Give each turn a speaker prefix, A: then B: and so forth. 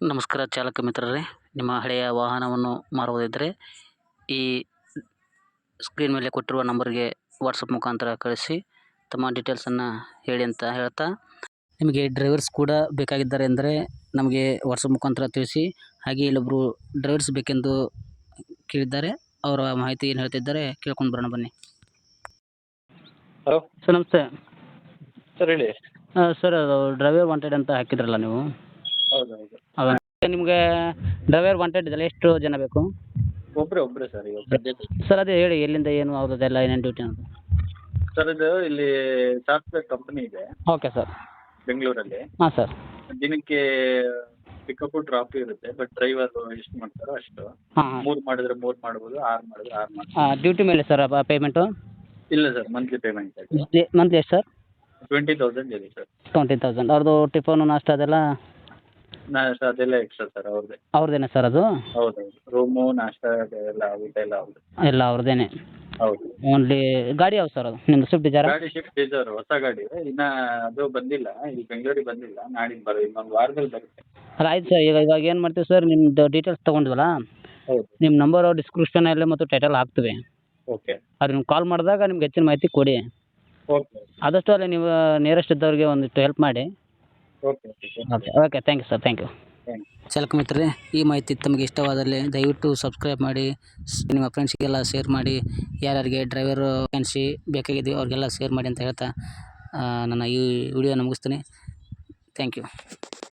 A: ನಮಸ್ಕಾರ ಚಾಲಕ ಮಿತ್ರರೇ, ನಿಮ್ಮ ಹಳೆಯ ವಾಹನವನ್ನು ಮಾರುವುದಿದ್ದರೆ ಈ ಸ್ಕ್ರೀನ್ ಮೇಲೆ ಕೊಟ್ಟಿರುವ ನಂಬರ್ಗೆ ವಾಟ್ಸಪ್ ಮುಖಾಂತರ ಕಳಿಸಿ ತಮ್ಮ ಡೀಟೇಲ್ಸನ್ನು ಹೇಳಿ ಅಂತ ಹೇಳ್ತಾ, ನಿಮಗೆ ಡ್ರೈವರ್ಸ್ ಕೂಡ ಬೇಕಾಗಿದ್ದಾರೆ ಅಂದರೆ ನಮಗೆ ವಾಟ್ಸಪ್ ಮುಖಾಂತರ ತಿಳಿಸಿ. ಹಾಗೆ ಇಲ್ಲೊಬ್ಬರು ಡ್ರೈವರ್ಸ್ ಬೇಕೆಂದು ಕೇಳಿದ್ದಾರೆ, ಅವರ ಮಾಹಿತಿ ಏನು ಹೇಳ್ತಿದ್ದಾರೆ ಕೇಳ್ಕೊಂಡು ಬರೋಣ ಬನ್ನಿ.
B: ಹಲೋ
A: ಸರ್ ನಮಸ್ತೆ.
B: ಸರ್ ಹೇಳಿ.
A: ಸರ್ ಅದು ಡ್ರೈವರ್ ವಾಂಟೆಡ್ ಅಂತ ಹಾಕಿದ್ರಲ್ಲ ನೀವು,
B: ಹೌದು
A: ಹೌದಾ? ನಿಮಗೆ ಡ್ರೈವರ್ ವಾಂಟೆಡ್ ಇದೆಲ್ಲ ಎಷ್ಟು ಜನ ಬೇಕು?
B: ಒಬ್ಬರೇ ಸರ್ ಇವಾಗ ಸದ್ಯಕ್ಕೆ.
A: ಸರ್ ಅದೇ ಹೇಳಿ, ಎಲ್ಲಿಂದ ಏನು ಅವ್ರದ್ದೆಲ್ಲ ಏನೇನು ಡ್ಯೂಟಿ ಅಂತ.
B: ಸರ್ ಇದು ಇಲ್ಲಿ ಸಾಫ್ಟ್ವೇರ್ ಕಂಪನಿ ಇದೆ
A: ಓಕೆ ಸರ್.
B: ಬೆಂಗಳೂರಲ್ಲಿ.
A: ಹಾಂ ಸರ್.
B: ದಿನಕ್ಕೆ ಪಿಕಪ್ ಡ್ರಾಪ್ ಇರುತ್ತೆ, ಬಟ್ ಡ್ರೈವರ್ ಎಷ್ಟು ಮಾಡ್ತಾರೋ ಅಷ್ಟು.
A: ಹಾಂ ಹಾಂ.
B: 3 ಮಾಡಿದ್ರೆ 3 ಮಾಡ್ಬೋದು, 6 ಮಾಡಿದ್ರೆ 6 ಮಾಡ್ಬೋದು.
A: ಡ್ಯೂಟಿ ಮೇಲೆ ಸರ್ ಪೇಮೆಂಟು?
B: ಇಲ್ಲ ಸರ್, ಮಂತ್ಲಿ ಪೇಮೆಂಟ್ ಇದೆ.
A: ಮಂತ್ಲಿ ಎಷ್ಟು ಸರ್?
B: 20,000 ಇದೆ ಸರ್.
A: 20,000. ಅವ್ರದ್ದು ಟಿಫನು ನಾಷ್ಟ ಅದೆಲ್ಲ
B: ನಾಷ್ಟ ಅದೆಲ್ಲ ಎಕ್ಸ್ಟ್ರಾ ಸರ್ ಅವ್ರದ್ದೇ.
A: ಅವ್ರದ್ದೇನೆ ಸರ್ ಅದು?
B: ಹೌದು, ರೂಮು ನಾಷ್ಟ ಅದೆಲ್ಲ ಊಟ ಎಲ್ಲ ಅವ್ರದ್ದು.
A: ಎಲ್ಲ ಅವ್ರದ್ದೇನೆ.
B: ಹೌದು.
A: ಓನ್ಲಿ ಗಾಡಿ ಯಾವ ಸರ್ ಅದು ನಿಮ್ಮದು? ಸ್ವಿಫ್ಟ್ ಡಿಸೈರಾ?
B: ಗಾಡಿ ಶಿಫ್ಟ್ ಡಿಸೈರ್ ಹೊಸ ಗಾಡಿ ಇದೆ, ಇನ್ನ ಅದು ಬಂದಿಲ್ಲ, ಇಲ್ಲಿ ಬೆಂಗಳೂರಿಗೆ ಬಂದಿಲ್ಲ. ನಾಡಿದ್ದು ಇನ್ನೊಂದು ವಾರದಲ್ಲಿ ಬರುತ್ತೆ.
A: ಅಲ್ಲ ಆಯ್ತು ಸರ್, ಇವಾಗ ಏನು ಮಾಡ್ತೀವಿ ಸರ್, ನಿಮ್ಮದು ಡೀಟೇಲ್ಸ್ ತೊಗೊಂಡ್ವಲ್ಲ,
B: ಹೌದು.
A: ನಿಮ್ಮ ನಂಬರು ಡಿಸ್ಕ್ರಿಪ್ಷನಲ್ಲಿ ಮತ್ತು ಟೈಟಲ್ ಹಾಕ್ತೀವಿ.
B: ಓಕೆ
A: ಅದು ನಿಮ್ಗೆ ಕಾಲ್ ಮಾಡಿದಾಗ ನಿಮ್ಗೆ ಹೆಚ್ಚಿನ ಮಾಹಿತಿ ಕೊಡಿ.
B: ಓಕೆ
A: ಆದಷ್ಟು ಅಲ್ಲಿ ನೀವು ನಿಯರೆಸ್ಟ್ ಇದ್ದವ್ರಿಗೆ ಒಂದಿಷ್ಟು ಹೆಲ್ಪ್ ಮಾಡಿ.
B: Okay
A: okay thank you sir, thank you.
B: Thank you.
A: ಚಾಲಕ ಮಿತ್ರರೇ, ಈ ಮಾಹಿತಿ ತಮಗೆ ಇಷ್ಟವಾದಲ್ಲಿ ದಯವಿಟ್ಟು ಸಬ್ಸ್ಕ್ರೈಬ್ ಮಾಡಿ, ನಿಮ್ಮ ಫ್ರೆಂಡ್ಸ್ಗೆಲ್ಲ ಶೇರ್ ಮಾಡಿ. ಯಾರ್ಯಾರಿಗೆ ಡ್ರೈವರ್ ವ್ಯಾಕೆನ್ಸಿ ಬೇಕಾಗಿದೆಯೋ ಅವ್ರಿಗೆಲ್ಲ ಶೇರ್ ಮಾಡಿ ಅಂತ ಹೇಳ್ತಾ ನನ್ನ ಈ ವಿಡಿಯೋನ ಮುಗಿಸ್ತೀನಿ. Thank you.